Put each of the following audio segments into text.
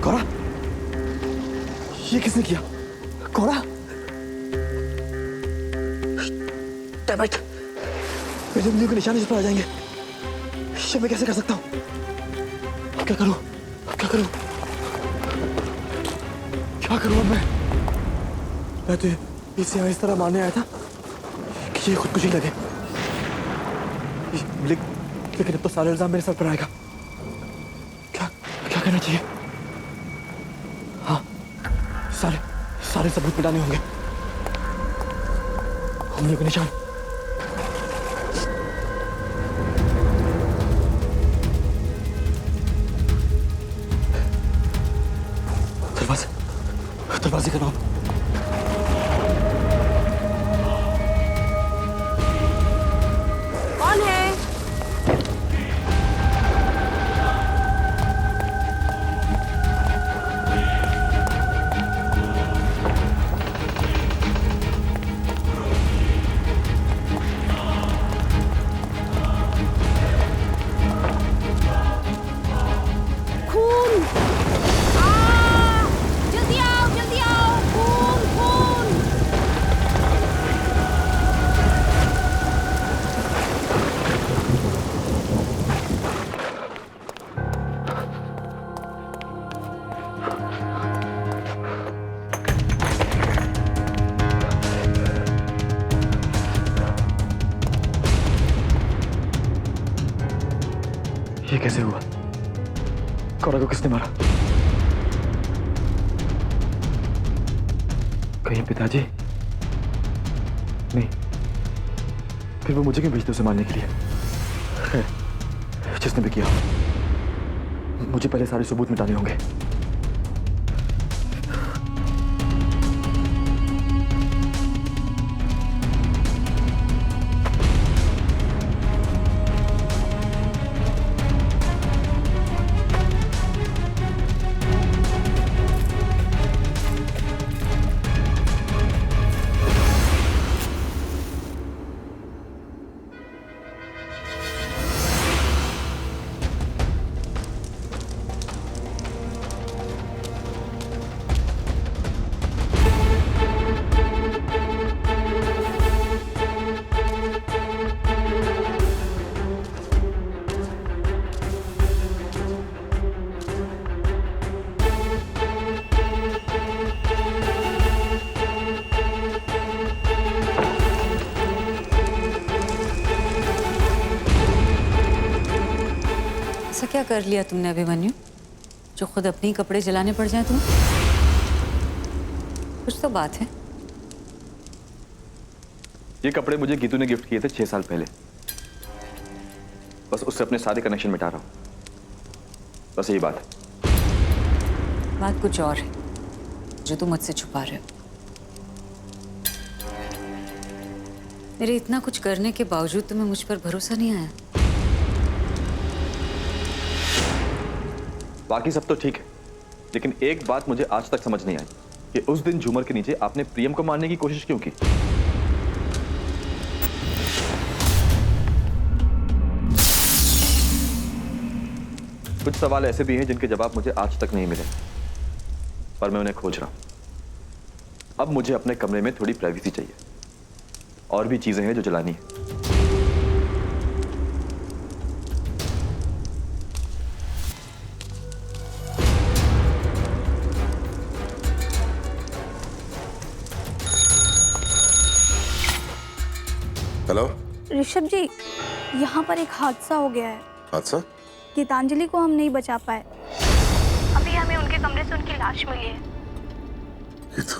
गौरा, ये किसने किया? गौरा, डैम इट, मेरी उंगलियों के निशान इस पर आ जाएंगे। ये मैं कैसे कर सकता हूँ? अब क्या करूँ? अब क्या करूँ? क्या करूँ अब मैं तो इसे इस तरह मारने आया था कि ये खुदकुशी लगे। लेकिन अब तो सारे इल्जाम मेरे सर पर आएगा। क्या क्या करना चाहिए? हाँ, सारे सबूत मिटाने होंगे। उंगलियों के निशान। दरवाजे का नॉब। कौन है? खून! जल्दी आओ, जल्दी आओ! खून, खून! ये कैसे हुआ? गौरा को किसने मारा? कहीं पिताजी? नहीं, फिर वो मुझे क्यों भेजते उसे मारने के लिए? खैर, जिसने भी किया, मुझे पहले सारे सबूत मिटाने होंगे। ऐसा क्या कर लिया तुमने अभिमन्यु, जो खुद अपने ही कपड़े जलाने पड़ जाए तुम्हें? कुछ तो बात है। ये कपड़े मुझे गीतू ने गिफ्ट किए थे 6 साल पहले। बस उससे अपने सारे कनेक्शन मिटा रहा हूं। बस यही बात है। बात कुछ और है जो तुम मुझसे छुपा रहे हो। मेरे इतना कुछ करने के बावजूद तुम्हें मुझ पर भरोसा नहीं आया। बाकी सब तो ठीक है, लेकिन एक बात मुझे आज तक समझ नहीं आई कि उस दिन झूमर के नीचे आपने प्रियम को मारने की कोशिश क्यों की? कुछ सवाल ऐसे भी हैं जिनके जवाब मुझे आज तक नहीं मिले, पर मैं उन्हें खोज रहा हूं। अब मुझे अपने कमरे में थोड़ी प्राइवेसी चाहिए। और भी चीजें हैं जो जलानी है। हेलो ऋषभ जी, यहाँ पर एक हादसा हो गया है। हादसा? गीतांजलि को हम नहीं बचा पाए। अभी हमें उनके कमरे से उनकी लाश मिली है। गीतू,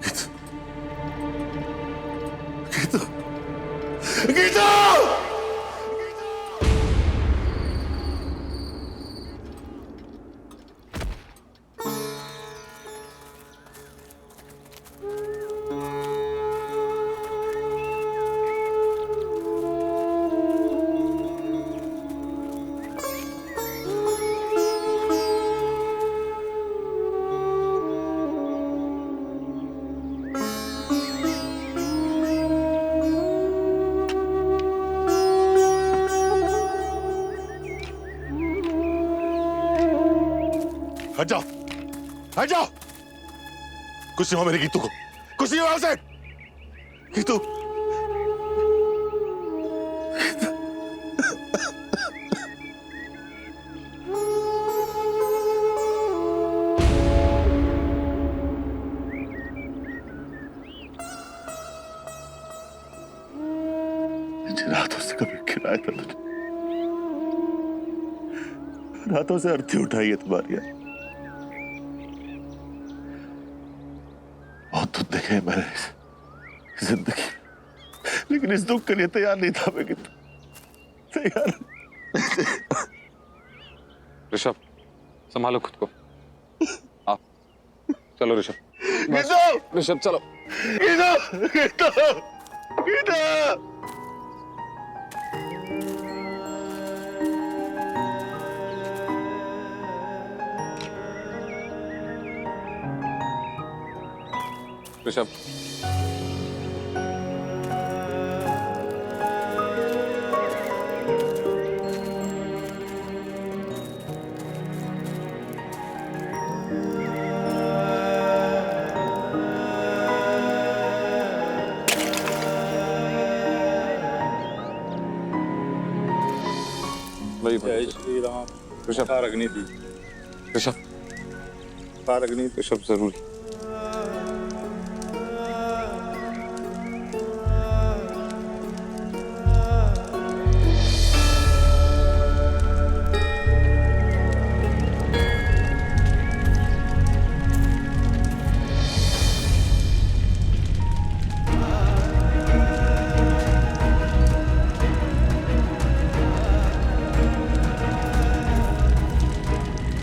गीतू, गीतू, गीतू! हट जाओ, हट जाओ। कुछ नहीं हुआ मेरी गीतू को, कुछ नहीं हुआ उसे। गीतू, जिन रातों से कभी खिलाया था तुझे, रातों से अर्थी उठाई है तुम्हारी। बहुत दुख देखे मैंने इस जिंदगी, लेकिन इस दुख के लिए तैयार नहीं था मैं। तैयार। ऋषभ, संभालो खुद को। आप चलो ऋषभ। ऋषभ चलो। गीता, गीता, गीता। ऋषभ, जय श्री राम। ऋषभ अग्नि दी, ऋषभ अग्नि ऋषभ जरूरी।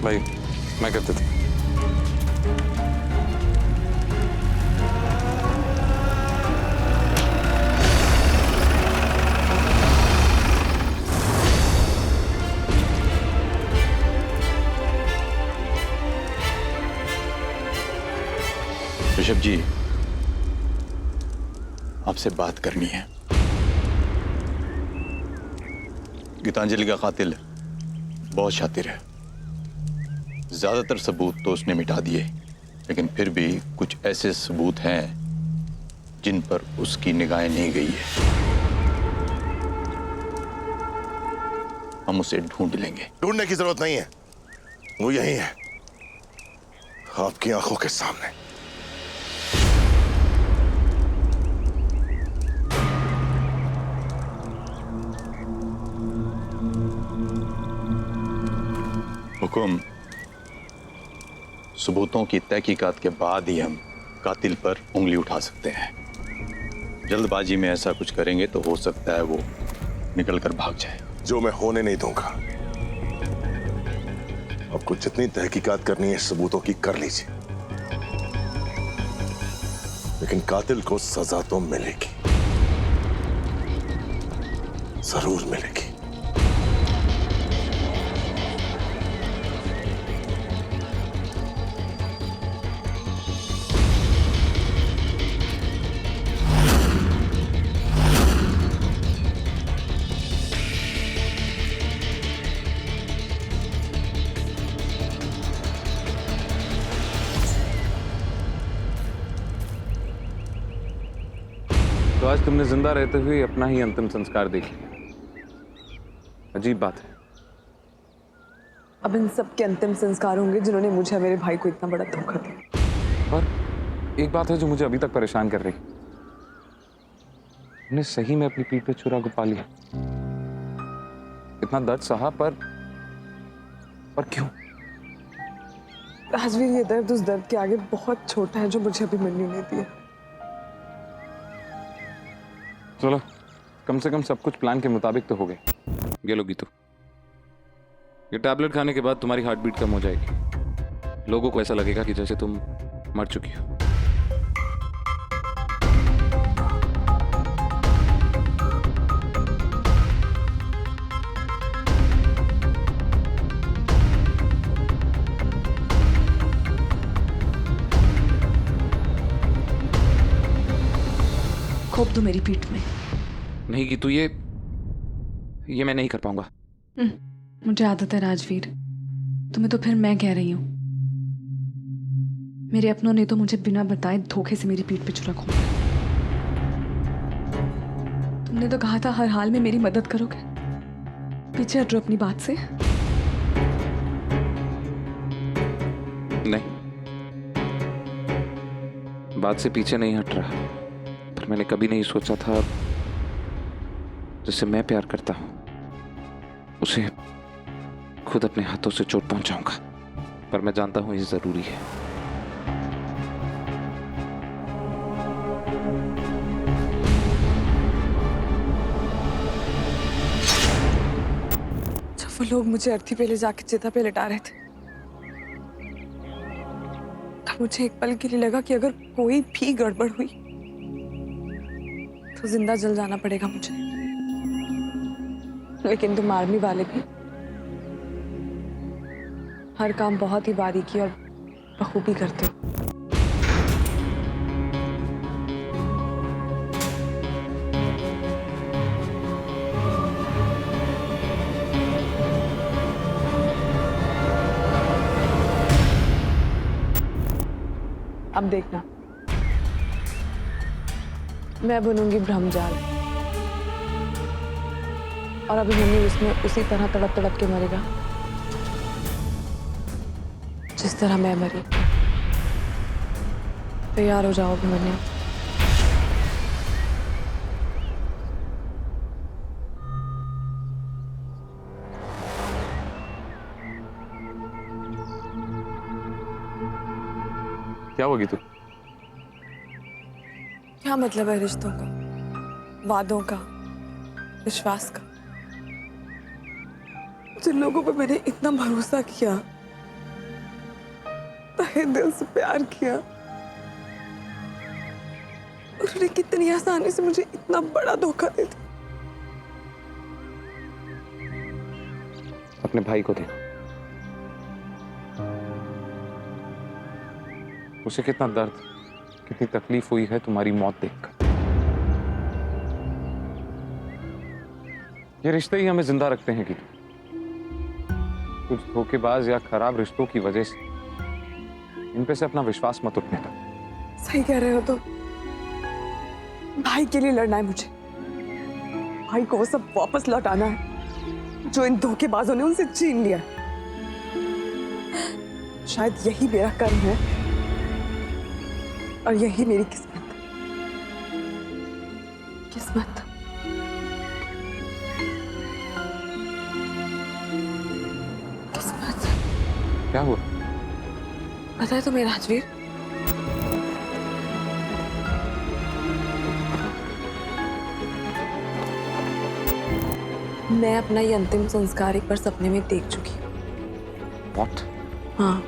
भाई मैं करते थे। ऋषभ जी, आपसे बात करनी है। गीतांजलि का कातिल बहुत शातिर है। ज्यादातर सबूत तो उसने मिटा दिए, लेकिन फिर भी कुछ ऐसे सबूत हैं जिन पर उसकी निगाहें नहीं गई है। हम उसे ढूंढ लेंगे। ढूंढने की जरूरत नहीं है, वो यही है, आपकी आंखों के सामने। हुकुम, सबूतों की तहकीकात के बाद ही हम कातिल पर उंगली उठा सकते हैं। जल्दबाजी में ऐसा कुछ करेंगे तो हो सकता है वो निकलकर भाग जाए। जो मैं होने नहीं दूंगा। आपको जितनी तहकीकात करनी है सबूतों की कर लीजिए, लेकिन कातिल को सजा तो मिलेगी, जरूर मिलेगी। तो आज तुमने जिंदा रहते हुए अपना ही अंतिम संस्कार देख लिया। अजीब बात है। अब इन सब के अंतिम संस्कार होंगे जिन्होंने मुझे मेरे भाई को इतना बड़ा धोखा दिया। पर एक बात है जो मुझे अभी तक परेशान कर रही। मैंने सही में अपनी पीठ पे छुरा घुपा लिया। इतना दर्द सहा, पर क्यों? राजवीर, ये दर्द उस दर्द के आगे बहुत छोटा है जो मुझे अभी मिलने नहीं दिया। चलो, कम से कम सब कुछ प्लान के मुताबिक तो हो गए। ये लो गीतू, ये टैबलेट खाने के बाद तुम्हारी हार्ट बीट कम हो जाएगी। लोगों को ऐसा लगेगा कि जैसे तुम मर चुकी हो। खोप दो मेरी पीठ में। नहीं गीतू, ये मैं नहीं कर पाऊंगा। मुझे आदत है राजवीर, तुम्हें तो फिर मैं कह रही हूँ। मेरे अपनों ने तो मुझे बिना बताए धोखे से मेरी पीठ पे छुरा घोंपा। तुमने तो कहा था हर हाल में मेरी मदद करोगे। पीछे हटो अपनी बात से। नहीं, बात से पीछे नहीं हट रहा, पर मैंने कभी नहीं सोचा था जिससे मैं प्यार करता हूं उसे खुद अपने हाथों से चोट पहुंचाऊंगा। पर मैं जानता हूं ये जरूरी है। जब वो लोग मुझे अर्थी पे ले जाके चिता पे लिटा रहे थे, तब मुझे एक पल के लिए लगा कि अगर कोई भी गड़बड़ हुई तो जिंदा जल जाना पड़ेगा मुझे। लेकिन तुम आर्मी वाले भी हर काम बहुत ही बारीकी और बखूबी करते हो। अब देखना, मैं बनूंगी ब्रह्मजाल और अभिमन्यु उसमें उसी तरह तड़प तड़प के मरेगा जिस तरह मैं मरी। तैयार हो जाओ अभिमन्यु। क्या होगी तू? क्या मतलब है रिश्तों का, वादों का, विश्वास का? जिन लोगों पे मैंने इतना भरोसा किया, तहे दिल से प्यार किया, उन्होंने कितनी आसानी से मुझे इतना बड़ा धोखा दे दिया। अपने भाई को देखो, उसे कितना दर्द, कितनी तकलीफ हुई है तुम्हारी मौत देखकर। ये रिश्ते ही हमें जिंदा रखते हैं कि कुछ धोखेबाज या खराब रिश्तों की वजह से इन पे से अपना विश्वास मत उठने दो। सही कह रहे हो। तो भाई के लिए लड़ना है मुझे। भाई को वो सब वापस लौटाना है जो इन धोखेबाजों ने उनसे छीन लिया। शायद यही मेरा कर्म है और यही मेरी किस्मत। किस्मत। किस्मत। क्या हुआ? पता है तुम्हें राजवीर, मैं अपना ये अंतिम संस्कार एक बार सपने में देख चुकी हूँ। What? हाँ,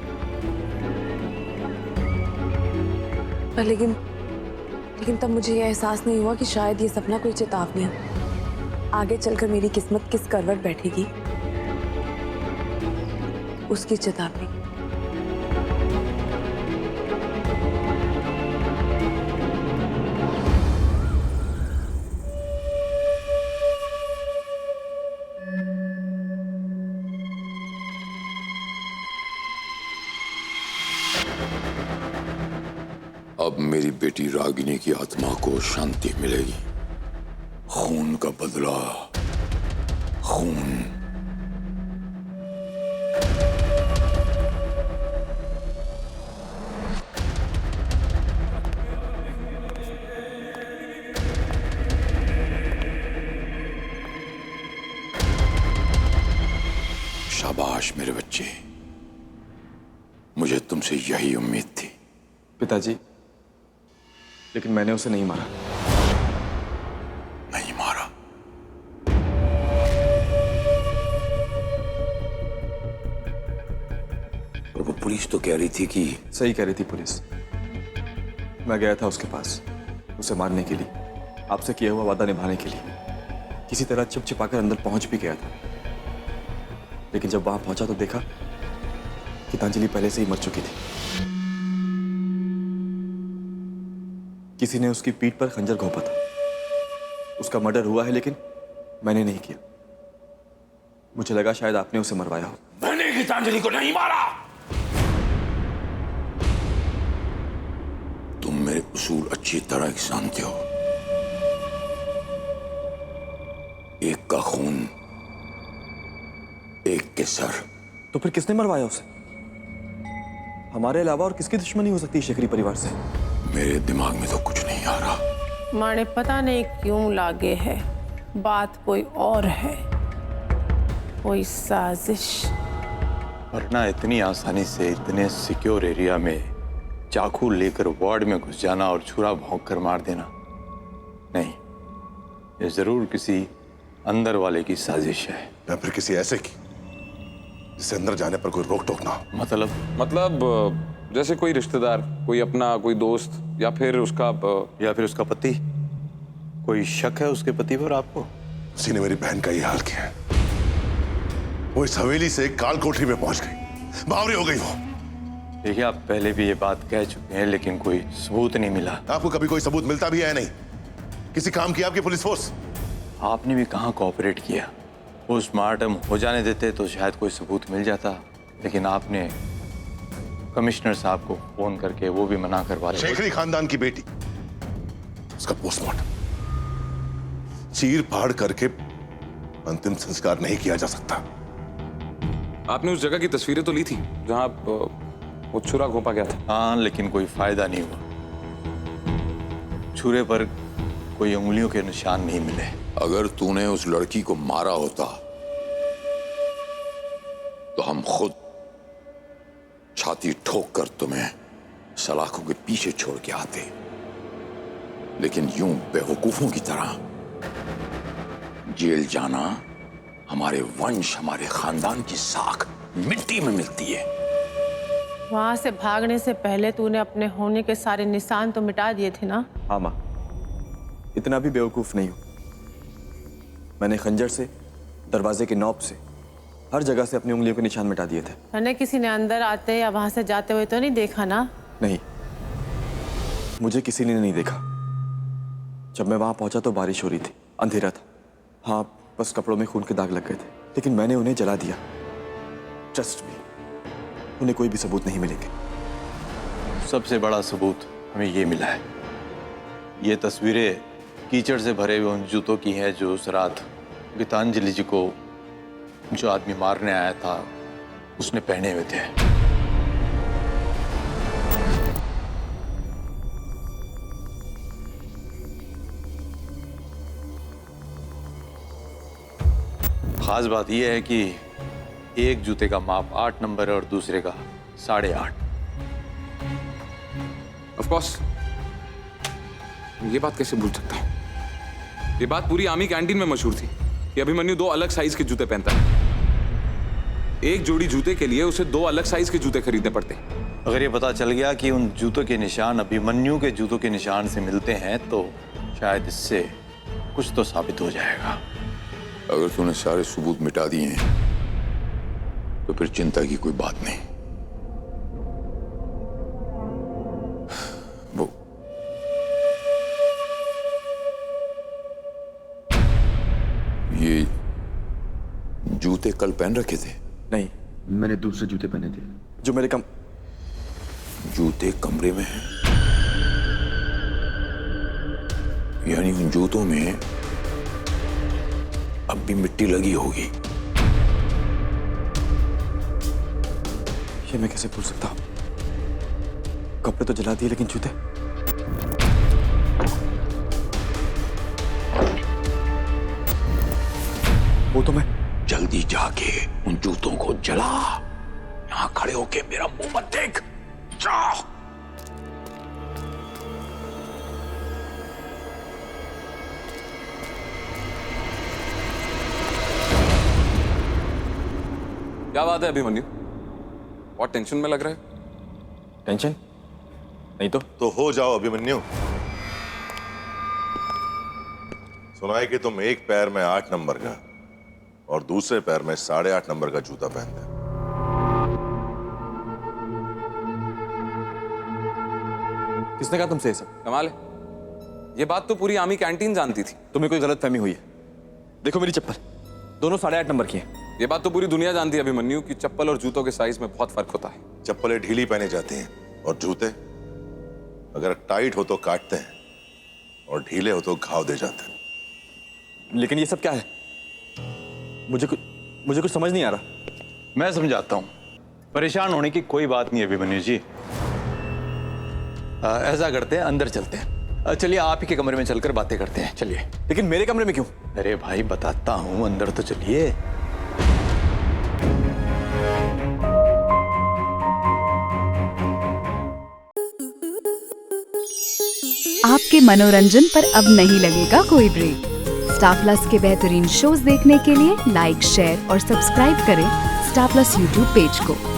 पर लेकिन तब मुझे यह एहसास नहीं हुआ कि शायद ये सपना कोई चेतावनी है। आगे चलकर मेरी किस्मत किस करवट बैठेगी, उसकी चेतावनी। अब मेरी बेटी रागिनी की आत्मा को शांति मिलेगी। खून का बदला, खून। शाबाश मेरे बच्चे, मुझे तुमसे यही उम्मीद थी। पिताजी, लेकिन मैंने उसे नहीं मारा। नहीं मारा? और वो पुलिस तो कह रही थी कि... सही कह रही थी पुलिस। मैं गया था उसके पास उसे मारने के लिए, आपसे किया हुआ वादा निभाने के लिए। किसी तरह छिप छिपाकर अंदर पहुंच भी गया था, लेकिन जब वहां पहुंचा तो देखा कि गीतांजलि पहले से ही मर चुकी थी। किसी ने उसकी पीठ पर खंजर घोंपा था। उसका मर्डर हुआ है, लेकिन मैंने नहीं किया। मुझे लगा शायद आपने उसे मरवाया हो। मैंने गीतांजलि को नहीं मारा। मेरे उसूल अच्छी तरह जानते हो। एक का खून, एक के सर। तो फिर किसने मरवाया उसे? हमारे अलावा और किसकी दुश्मनी हो सकती है शेखरी परिवार से? मेरे दिमाग में तो कुछ नहीं आ रहा। माने पता नहीं क्यों लागे है, बात कोई और है, कोई साजिश। वरना इतनी आसानी से इतने सिक्योर एरिया में चाकू लेकर वार्ड में घुस जाना और छुरा भौंक कर मार देना, नहीं, ये जरूर किसी अंदर वाले की साजिश है। या फिर किसी ऐसे की जिससे अंदर जाने पर कोई रोक टोक ना हो। मतलब जैसे कोई रिश्तेदार, कोई अपना, कोई दोस्त, या फिर उसका पति। कोई शक है उसके पति पर आपको? उसी ने मेरी बहन का ये हाल किया है। वो इस हवेली से काल कोठरी में पहुंच गई, बावरी हो गई वो। देखिए, आप पहले भी ये बात कह चुके हैं, लेकिन कोई सबूत नहीं मिला। आपको कभी कोई सबूत मिलता भी है नहीं? किसी काम की आपकी पुलिस फोर्स? आपने भी कहाँ कोऑपरेट किया। पोस्टमार्टम हो जाने देते तो शायद कोई सबूत मिल जाता, लेकिन आपने कमिश्नर साहब को फोन करके वो भी मना करवा दिया। शेखरी खानदान की बेटी, उसका पोस्टमार्टम चीर फाड़ करके अंतिम संस्कार नहीं किया जा सकता। आपने उस जगह की तस्वीरें तो ली थी जहां वो छुरा घोंपा गया था? हाँ, लेकिन कोई फायदा नहीं हुआ। छुरे पर कोई उंगलियों के निशान नहीं मिले। अगर तूने उस लड़की को मारा होता तो हम खुद छाती ठोक कर तुम्हें सलाखों के पीछे छोड़ के आते, लेकिन यूं बेवकूफों की तरह जेल जाना हमारे वंश, हमारे खानदान की साख मिट्टी में मिलती है। वहां से भागने से पहले तूने अपने होने के सारे निशान तो मिटा दिए थे ना? हाँ माँ, इतना भी बेवकूफ नहीं हूं। मैंने खंजर से, दरवाजे के नॉब से, हर जगह से अपनी उंगलियों के निशान मिटा दिए थे। मैंने किसी ने अंदर आते या वहां से जाते हुए तो नहीं देखा ना? नहीं, मुझे किसी ने नहीं देखा। जब मैं वहां पहुंचा तो बारिश हो रही थी, अंधेरा था। हाँ, बस कपड़ों में खून के दाग लग गए थे, लेकिन मैंने उन्हें जला दिया। ट्रस्ट मी, उन्हें कोई भी सबूत नहीं मिलेंगे। सबसे बड़ा सबूत हमें ये मिला है। ये तस्वीरें कीचड़ से भरे हुए उन जूतों की हैं जो उस रात गीतांजलि जी को जो आदमी मारने आया था उसने पहने हुए थे। खास बात यह है कि एक जूते का माप 8 नंबर है और दूसरे का 8.5। ऑफ कोर्स, ये बात कैसे भूल सकता हूं? ये बात पूरी आर्मी कैंटीन में मशहूर थी कि अभिमन्यु 2 अलग साइज के जूते पहनता है। एक जोड़ी जूते के लिए उसे 2 अलग साइज के जूते खरीदने पड़ते। अगर ये पता चल गया कि उन जूतों के निशान अभिमन्यु के जूतों के निशान से मिलते हैं तो शायद इससे कुछ तो साबित हो जाएगा। अगर तूने सारे सबूत मिटा दिए हैं तो फिर चिंता की कोई बात नहीं। वो ये जूते कल पहन रखे थे? नहीं, मैंने दूसरे जूते पहने थे जो मेरे जूते कमरे में हैं। यानी उन जूतों में अब भी मिट्टी लगी होगी। ये मैं कैसे भूल सकता हूं? कपड़े तो जला दिए, लेकिन जूते? वो तो मैं जल्दी जाके उन जूतों को जला। यहां खड़े होके मेरा मुंह मत देख, जा। क्या बात है अभिमन्यु, बहुत टेंशन में लग रहा है? टेंशन नहीं तो हो जाओ अभिमन्यु। सुना है कि तुम एक पैर में 8 नंबर का और दूसरे पैर में 8.5 नंबर का जूता पहनते हैं। किसने कहा तुमसे ये सब? कमाल है, ये बात तो पूरी आर्मी कैंटीन जानती थी। तुम्हें कोई गलतफहमी हुई है। देखो मेरी चप्पल, दोनों 8.5 नंबर की है। ये बात तो पूरी दुनिया जानती है अभिमन्यु कि चप्पल और जूतों के साइज में बहुत फर्क होता है। चप्पलें ढीली पहने जाती हैं और जूते अगर टाइट हो तो काटते हैं और ढीले हो तो घाव दे जाते हैं। लेकिन ये सब क्या है? मुझे कुछ समझ नहीं आ रहा। मैं समझाता हूं। परेशान होने की कोई बात नहीं है अभिमन्यु जी। ऐसा करते हैं, अंदर चलते हैं। चलिए आप ही के कमरे में चलकर बातें करते हैं, चलिए। लेकिन मेरे कमरे में क्यों? अरे भाई बताता हूं, अंदर तो चलिए। आपके मनोरंजन पर अब नहीं लगेगा कोई ब्रेक। स्टार प्लस के बेहतरीन शोज देखने के लिए लाइक, शेयर और सब्सक्राइब करें स्टार प्लस यूट्यूब पेज को।